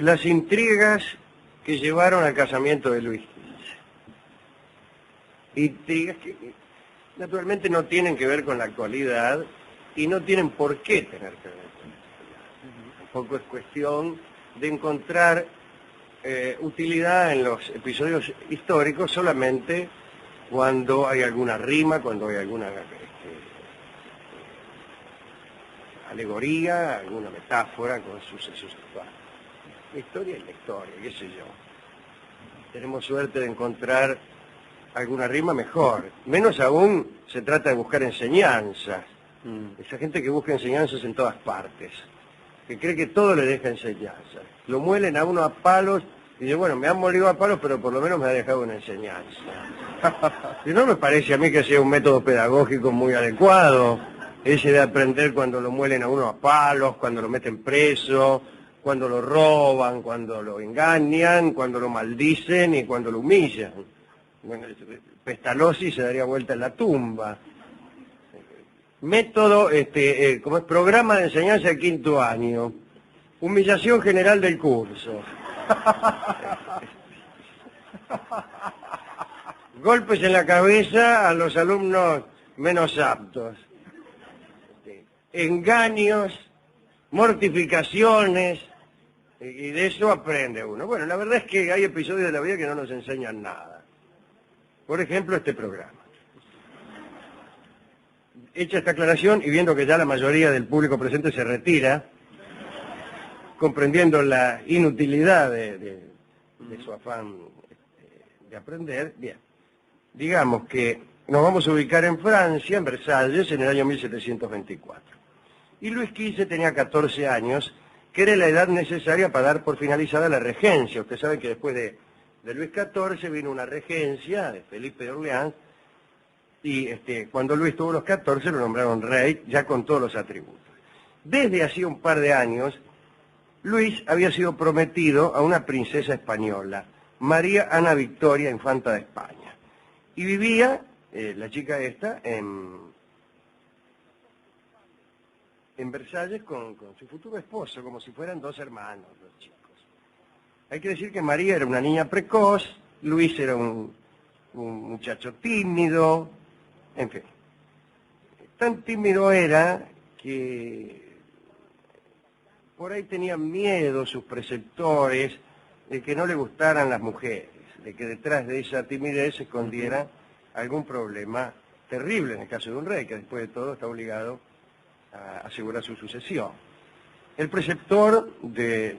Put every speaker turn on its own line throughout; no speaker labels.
las intrigas que llevaron al casamiento de Luis XV. Intrigas que naturalmente no tienen que ver con la actualidad y no tienen por qué tener que ver con la actualidad. Tampoco es cuestión de encontrar utilidad en los episodios históricos solamente cuando hay alguna rima, cuando hay alguna alegoría, alguna metáfora con sucesos actuales. La historia es la historia, qué sé yo. Tenemos suerte de encontrar alguna rima mejor. Menos aún se trata de buscar enseñanzas. Esa gente que busca enseñanzas en todas partes, que cree que todo le deja enseñanzas. Lo muelen a uno a palos y dice, bueno, me han molido a palos, pero por lo menos me ha dejado una enseñanza. Y no me parece a mí que sea un método pedagógico muy adecuado, ese de aprender cuando lo muelen a uno a palos, cuando lo meten preso, cuando lo roban, cuando lo engañan, cuando lo maldicen y cuando lo humillan. Bueno, Pestalozzi se daría vuelta en la tumba. Método, como es programa de enseñanza de 5º año. Humillación general del curso. Golpes en la cabeza a los alumnos menos aptos. Engaños, mortificaciones, y de eso aprende uno. Bueno, la verdad es que hay episodios de la vida que no nos enseñan nada. Por ejemplo, este programa. Hecha esta aclaración y viendo que ya la mayoría del público presente se retira, comprendiendo la inutilidad de su afán de aprender, bien, digamos que nos vamos a ubicar en Francia, en Versalles, en el año 1724. Y Luis XV tenía 14 años, que era la edad necesaria para dar por finalizada la regencia. Usted sabe que después de Luis XIV vino una regencia de Felipe de Orleans, y cuando Luis tuvo los 14 lo nombraron rey, ya con todos los atributos. Desde hacía un par de años, Luis había sido prometido a una princesa española, María Ana Victoria, infanta de España. Y vivía, la chica esta, en Versalles con su futuro esposo, como si fueran dos hermanos los chicos. Hay que decir que María era una niña precoz, Luis era un muchacho tímido, en fin. Tan tímido era que por ahí tenían miedo sus preceptores de que no le gustaran las mujeres, de que detrás de esa timidez se escondiera algún problema terrible en el caso de un rey, que después de todo está obligado a asegurar su sucesión. El preceptor de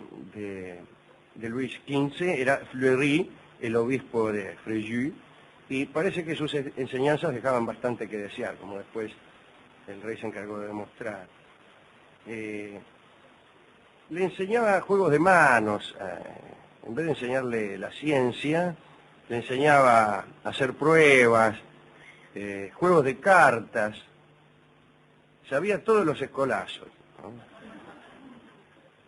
Luis XV era Fleury, el obispo de Fréjus, y parece que sus enseñanzas dejaban bastante que desear, como después el rey se encargó de demostrar. Le enseñaba juegos de manos, en vez de enseñarle la ciencia, le enseñaba a hacer pruebas, juegos de cartas, sabía todos los escolazos, ¿no?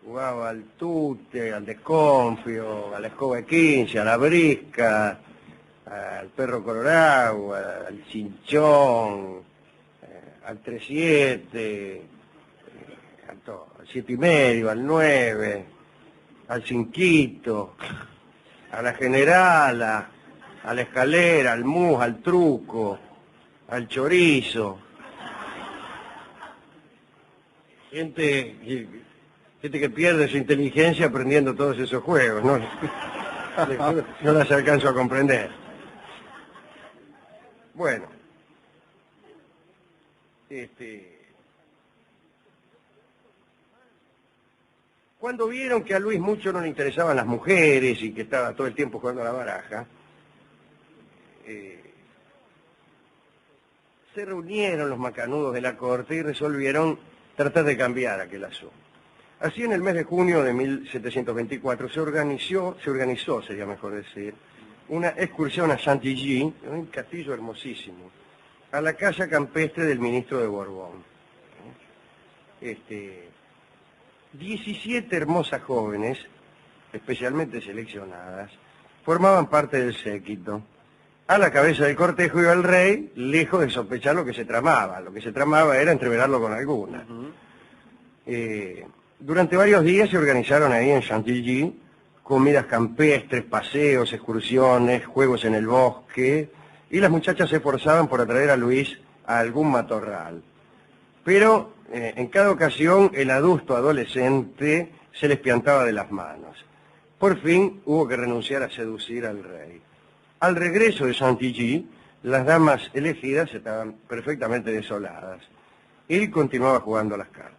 Jugaba al tute, al desconfio, a la escoba de 15, a la brisca, al perro colorado, al cinchón, al 3-7, al 7,5, al 9, al cinquito, a la generala, a la escalera, al mus, al truco, al chorizo. Gente que pierde su inteligencia aprendiendo todos esos juegos, ¿no? No las alcanzo a comprender. Bueno, cuando vieron que a Luis mucho no le interesaban las mujeres y que estaba todo el tiempo jugando a la baraja, se reunieron los macanudos de la corte y resolvieron tratar de cambiar aquel asunto. Así, en el mes de junio de 1724 se organizó, sería mejor decir, una excursión a Chantilly, un castillo hermosísimo, a la casa campestre del ministro de Borbón. 17 hermosas jóvenes, especialmente seleccionadas, formaban parte del séquito. A la cabeza del cortejo iba el rey, lejos de sospechar lo que se tramaba. Lo que se tramaba era entreverarlo con alguna. Durante varios días se organizaron ahí en Chantilly comidas campestres, paseos, excursiones, juegos en el bosque, y las muchachas se esforzaban por atraer a Luis a algún matorral. Pero en cada ocasión el adusto adolescente se les piantaba de las manos. Por fin hubo que renunciar a seducir al rey. Al regreso de Chantilly, las damas elegidas estaban perfectamente desoladas. Él continuaba jugando a las cartas.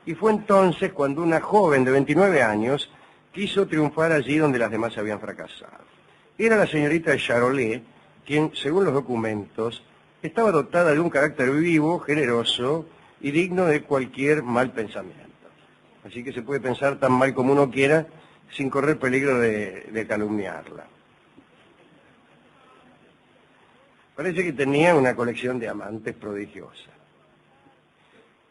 Y fue entonces cuando una joven de 29 años quiso triunfar allí donde las demás habían fracasado. Era la señorita de Charolais, quien, según los documentos, estaba dotada de un carácter vivo, generoso y digno de cualquier mal pensamiento. Así que se puede pensar tan mal como uno quiera sin correr peligro de calumniarla. Parece que tenía una colección de amantes prodigiosa.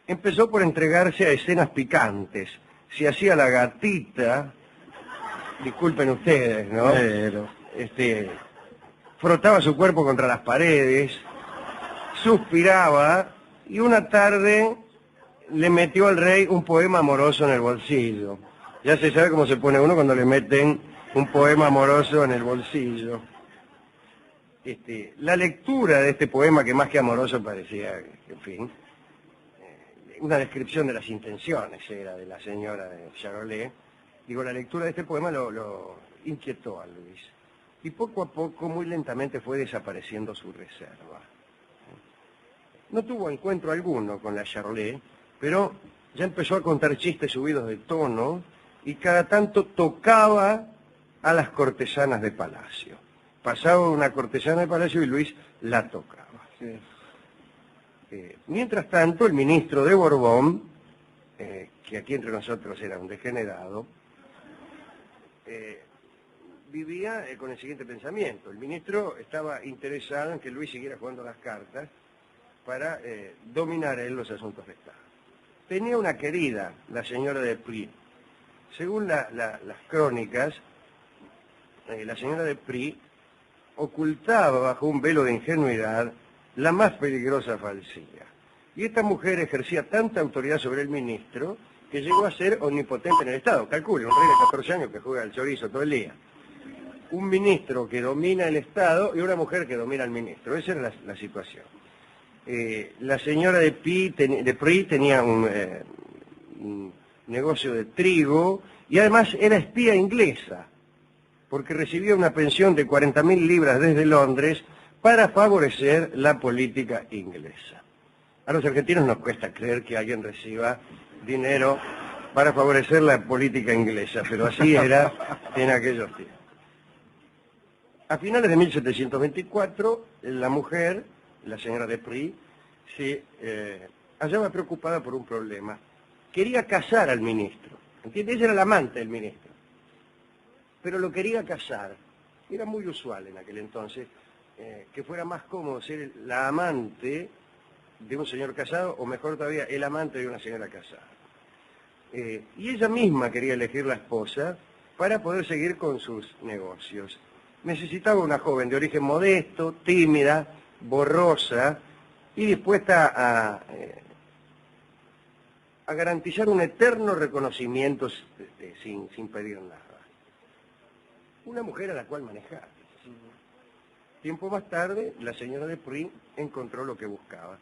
Empezó por entregarse a escenas picantes. Se hacía la gatita, disculpen ustedes, ¿no?
Pero,
Frotaba su cuerpo contra las paredes, suspiraba y una tarde le metió al rey un poema amoroso en el bolsillo. Ya se sabe cómo se pone uno cuando le meten un poema amoroso en el bolsillo. La lectura de este poema, que más que amoroso parecía, en fin, una descripción de las intenciones era de la señora de Charolais. Digo, la lectura de este poema lo inquietó a Luis. Y poco a poco, muy lentamente, fue desapareciendo su reserva. No tuvo encuentro alguno con la Charolais, pero ya empezó a contar chistes subidos de tono y cada tanto tocaba a las cortesanas de palacio. Pasaba una cortesana de palacio y Luis la tocaba.
sí.
Mientras tanto, el ministro de Borbón, que aquí entre nosotros era un degenerado, vivía con el siguiente pensamiento. El ministro estaba interesado en que Luis siguiera jugando las cartas para dominar él los asuntos de Estado. Tenía una querida, la señora de Prie. Según las crónicas, la señora de Prie ocultaba bajo un velo de ingenuidad la más peligrosa falsía. Y esta mujer ejercía tanta autoridad sobre el ministro que llegó a ser omnipotente en el Estado. Calcule, un rey de 14 años que juega al chorizo todo el día. Un ministro que domina el Estado y una mujer que domina al ministro. Esa era la situación. La señora de Prie tenía un negocio de trigo y además era espía inglesa, porque recibía una pensión de 40.000 libras desde Londres para favorecer la política inglesa. A los argentinos nos cuesta creer que alguien reciba dinero para favorecer la política inglesa, pero así era en aquellos tiempos. A finales de 1724, la mujer, la señora de Prie, se hallaba preocupada por un problema. Quería casar al ministro. ¿Entiendes? Ella era la amante del ministro. Pero lo quería casar. Era muy usual en aquel entonces que fuera más cómodo ser la amante de un señor casado, o mejor todavía, el amante de una señora casada. Y ella misma quería elegir la esposa para poder seguir con sus negocios. Necesitaba una joven de origen modesto, tímida, borrosa y dispuesta a garantizar un eterno reconocimiento sin pedir nada. Una mujer a la cual manejar. Tiempo más tarde, la señora de Prie encontró lo que buscaba.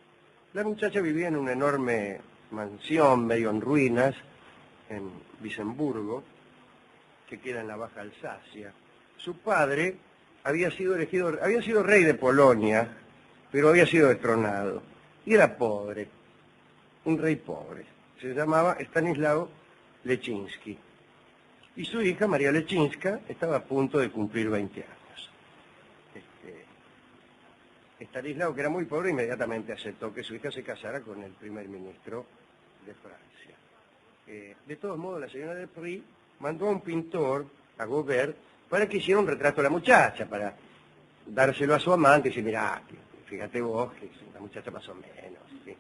La muchacha vivía en una enorme mansión, medio en ruinas, en Vicenburgo, que queda en la Baja Alsacia. Su padre había sido rey de Polonia, pero había sido destronado. Y era pobre, un rey pobre. Se llamaba Stanislao Leszczynski. Y su hija, María Leszczynska, estaba a punto de cumplir 20 años. Stanislao, que era muy pobre, inmediatamente aceptó que su hija se casara con el primer ministro de Francia. De todos modos, la señora de Prie mandó a un pintor, a Gaubert, para que hiciera un retrato de la muchacha, para dárselo a su amante y decir, mirá, fíjate vos, que es una muchacha más o menos. ¿Sí?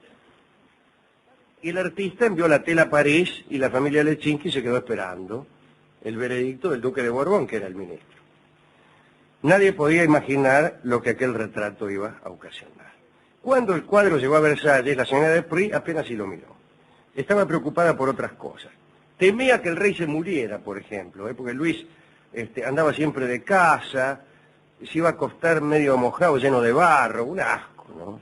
Y el artista envió la tela a París y la familia Leszczynski se quedó esperando el veredicto del duque de Borbón, que era el ministro. Nadie podía imaginar lo que aquel retrato iba a ocasionar. Cuando el cuadro llegó a Versalles, la señora de Prie apenas sí lo miró. Estaba preocupada por otras cosas. temía que el rey se muriera, por ejemplo, porque Luis andaba siempre de casa, se iba a acostar medio mojado, lleno de barro, un asco, ¿no?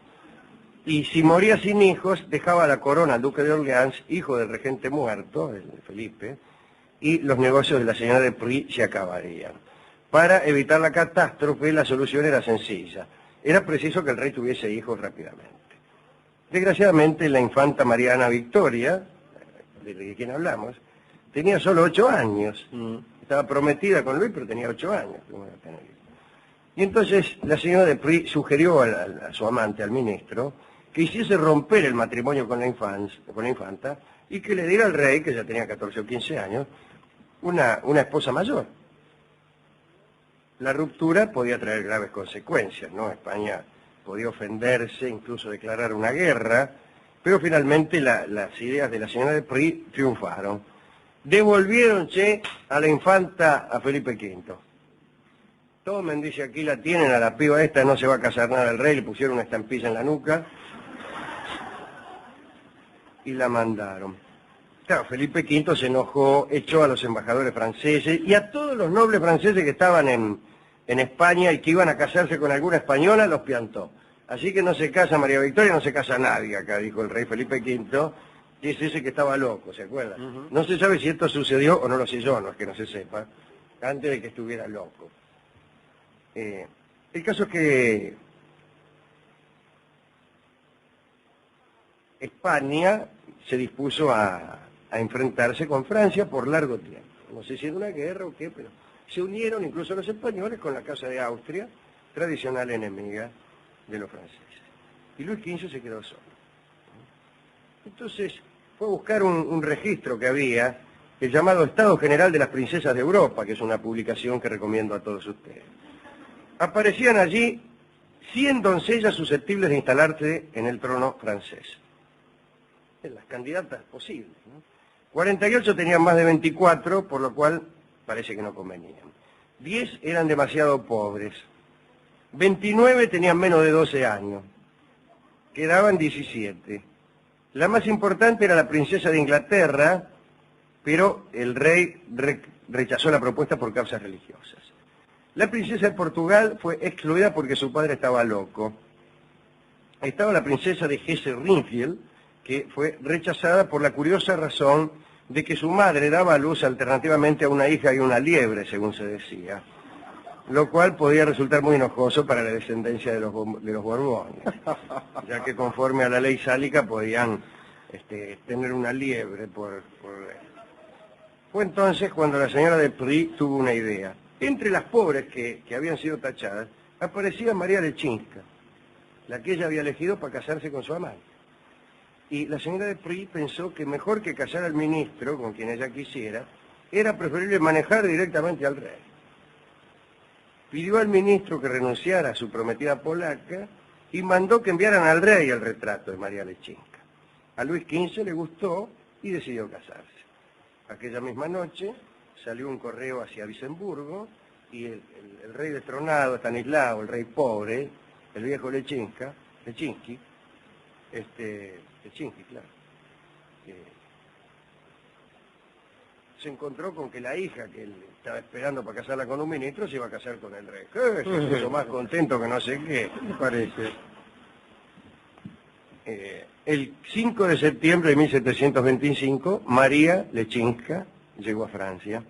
Y si moría sin hijos, dejaba la corona al duque de Orleans, hijo del regente muerto, el Felipe, y los negocios de la señora de Prie se acabarían. Para evitar la catástrofe, la solución era sencilla. Era preciso que el rey tuviese hijos rápidamente. Desgraciadamente, la infanta Mariana Victoria, de quien hablamos, tenía solo 8 años. Estaba prometida con Luis, pero tenía 8 años. Y entonces la señora de Prie sugirió a su amante, al ministro, que hiciese romper el matrimonio con la infanta y que le diera al rey, que ya tenía 14 o 15 años, una esposa mayor. La ruptura podía traer graves consecuencias, ¿no? España podía ofenderse, incluso declarar una guerra, pero finalmente las ideas de la señora de Prie triunfaron. Devolvieron, a la infanta a Felipe V. Tomen, dice, aquí la tienen a la piba esta, no se va a casar nada el rey, le pusieron una estampilla en la nuca y la mandaron. Claro, Felipe V se enojó, echó a los embajadores franceses y a todos los nobles franceses que estaban en España y que iban a casarse con alguna española, los piantó. Así que no se casa María Victoria, no se casa nadie acá, dijo el rey Felipe V, que es ese que estaba loco, ¿se acuerdan? No se sabe si esto sucedió o no lo sé yo, no es que no se sepa, antes de que estuviera loco. El caso es que España se dispuso a enfrentarse con Francia por largo tiempo. No sé si era una guerra o qué, pero se unieron incluso los españoles con la Casa de Austria, tradicional enemiga de los franceses. Y Luis XV se quedó solo. Entonces fue a buscar un registro que había, el llamado Estado General de las Princesas de Europa, que es una publicación que recomiendo a todos ustedes. Aparecían allí 100 doncellas susceptibles de instalarse en el trono francés. Las candidatas posibles, ¿no? 48 tenían más de 24, por lo cual parece que no convenían. 10 eran demasiado pobres. 29 tenían menos de 12 años. Quedaban 17. La más importante era la princesa de Inglaterra, pero el rey rechazó la propuesta por causas religiosas. La princesa de Portugal fue excluida porque su padre estaba loco. Estaba la princesa de Hesse-Rhinfield, que fue rechazada por la curiosa razón de que su madre daba a luz alternativamente a una hija y una liebre, según se decía, lo cual podía resultar muy enojoso para la descendencia de los Borbones, ya que conforme a la ley sálica podían tener una liebre por ley. Fue entonces cuando la señora de Prie tuvo una idea. Entre las pobres que habían sido tachadas, aparecía María Leczinska, la que ella había elegido para casarse con su amante. Y la señora de Prie pensó que mejor que casar al ministro, con quien ella quisiera, era preferible manejar directamente al rey. Pidió al ministro que renunciara a su prometida polaca y mandó que enviaran al rey el retrato de María Leczinska. A Luis XV le gustó y decidió casarse. Aquella misma noche salió un correo hacia Vicenburgo y el rey destronado, Estanislao, el rey pobre, el viejo Leczinski, claro, se encontró con que la hija que él estaba esperando para casarla con un ministro se iba a casar con el rey. Se puso más contento que no sé qué, me parece. El 5 de septiembre de 1725, María Leczinska llegó a Francia.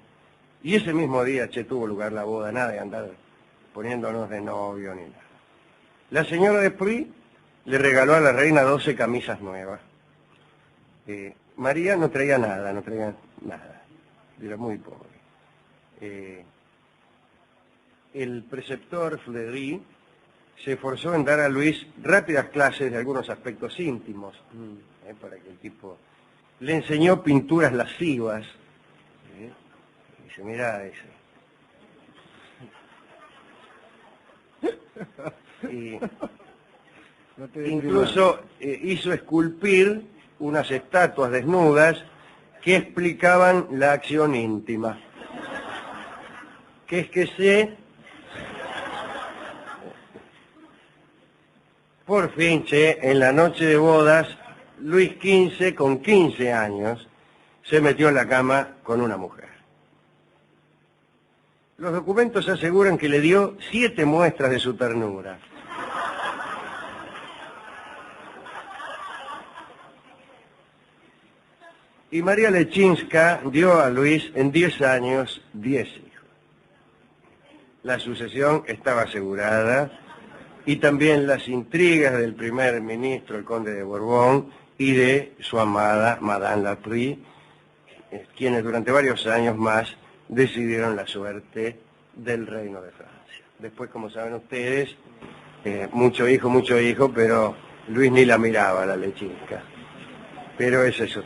Y ese mismo día, tuvo lugar la boda, nada de andar poniéndonos de novio ni nada. La señora de Prie le regaló a la reina 12 camisas nuevas. María no traía nada, era muy pobre. El preceptor Fleury se esforzó en dar a Luis rápidas clases de algunos aspectos íntimos, para que el tipo le enseñó pinturas lascivas. Dice, mirá ese. Y incluso hizo esculpir unas estatuas desnudas que explicaban la acción íntima. Que es que por fin, en la noche de bodas, Luis XV, con 15 años, se metió en la cama con una mujer. Los documentos aseguran que le dio 7 muestras de su ternura. Y María Lechinska dio a Luis en 10 años 10 hijos. La sucesión estaba asegurada y también las intrigas del primer ministro, el conde de Borbón, y de su amada Madame Latry, quienes durante varios años más decidieron la suerte del reino de Francia. Después, como saben ustedes, mucho hijo, pero Luis ni la miraba, la Lechinska. Pero es eso.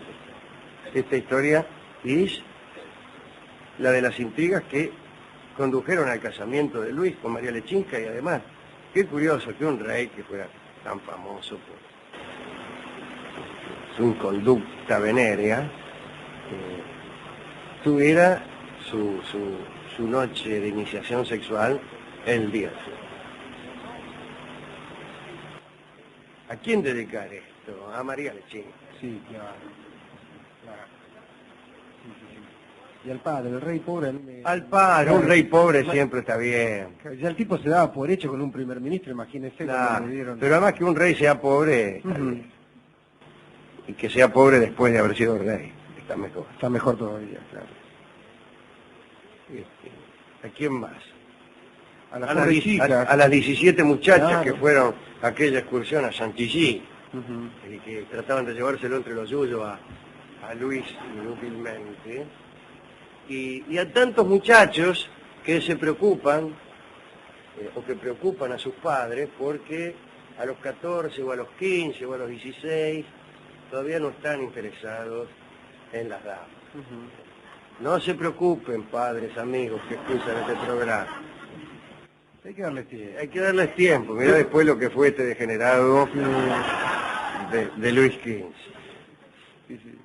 Esta historia es la de las intrigas que condujeron al casamiento de Luis con María Lechinska, y además, qué curioso que un rey que fuera tan famoso por su conducta venérea, tuviera su noche de iniciación sexual el día. ¿A quién dedicar esto? A María Lechinska.
Sí, claro. Y al padre, el rey pobre...
Al padre, un rey pobre siempre está bien.
Ya el tipo se daba por hecho con un primer ministro, imagínese.
Claro,
le dieron...
pero además que un rey sea pobre, y que sea pobre después de haber sido rey, está mejor.
Está mejor todavía, claro.
¿A quién más?
A las
a las 17 muchachas,
claro,
que fueron a aquella excursión a Chantilly,
Uh-huh.
y que trataban de llevárselo entre los suyos a Luis inútilmente, y a tantos muchachos que se preocupan, o que preocupan a sus padres, porque a los 14 o a los 15 o a los 16 todavía no están interesados en las damas.
Uh-huh.
No se preocupen, padres, amigos, que escuchan este programa.
Hay que darles tiempo.
Hay que darles tiempo. Mirá después lo que fue este degenerado de Luis XV.
Sí, sí.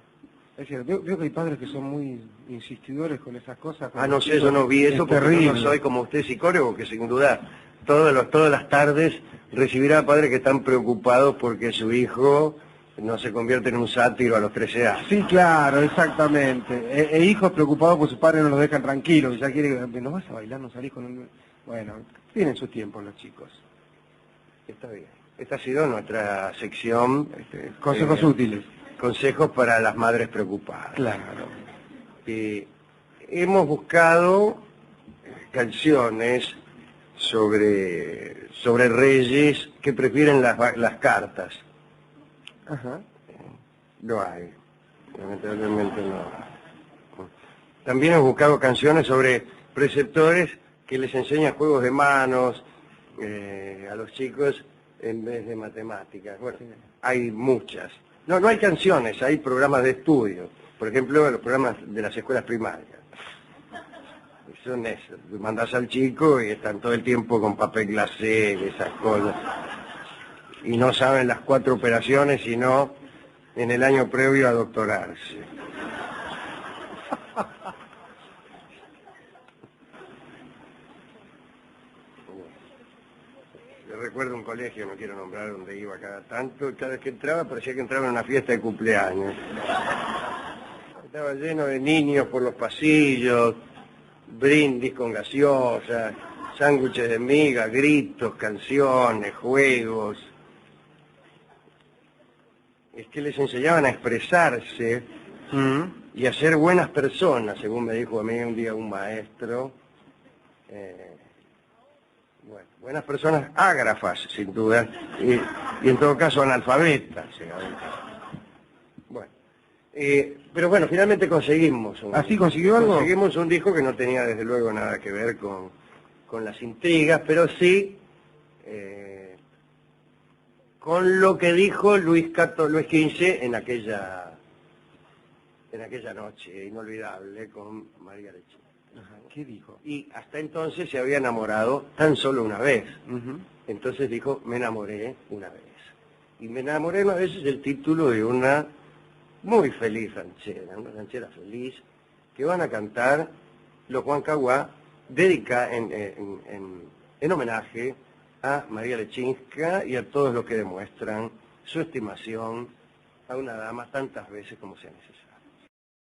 Es cierto, veo que hay padres que son muy insistidores con esas cosas.
Ah, no sé, yo no vi eso porque yo no soy como usted psicólogo, que sin duda todas las tardes recibirá a padres que están preocupados porque su hijo no se convierte en un sátiro a los 13 años.
Sí, claro, exactamente. E hijos preocupados por sus padres no los dejan tranquilos. Ya quiere, ¿no vas a bailar? ¿No salís con un...? Bueno, tienen su tiempo los chicos.
Está bien. Esta ha sido nuestra sección.
Consejos útiles.
Consejos para las madres preocupadas.
Claro.
Hemos buscado canciones sobre reyes que prefieren las cartas.
Ajá.
No hay, lamentablemente no. También hemos buscado canciones sobre preceptores que les enseñan juegos de manos a los chicos en vez de matemáticas. Bueno, hay muchas. No hay canciones, hay programas de estudio. Por ejemplo, los programas de las escuelas primarias. Son esos. Mandás al chico y están todo el tiempo con papel glacé, esas cosas. Y no saben las 4 operaciones, sino en el año previo a doctorarse. Yo recuerdo un colegio, no quiero nombrar, donde iba cada tanto, y cada vez que entraba parecía que entraba en una fiesta de cumpleaños. Estaba lleno de niños por los pasillos, brindis con gaseosa, sándwiches de miga, gritos, canciones, juegos. Es que les enseñaban a expresarse y a ser buenas personas, según me dijo a mí un día un maestro. Bueno, buenas personas ágrafas, sin duda, y en todo caso analfabetas. Bueno, pero bueno, finalmente conseguimos.
¿Así consiguió algo?
Conseguimos un disco que no tenía desde luego nada que ver con las intrigas, pero sí con lo que dijo Luis XV en aquella noche inolvidable con María Lechinska.
¿Qué dijo?
Y hasta entonces se había enamorado tan solo una vez.
Uh-huh.
Entonces dijo, me enamoré una vez. Y me enamoré una vez es el título de una muy feliz ranchera, una ranchera feliz, que van a cantar los Huancahuá, en homenaje a María Lechinska y a todos los que demuestran su estimación a una dama tantas veces como sea necesario.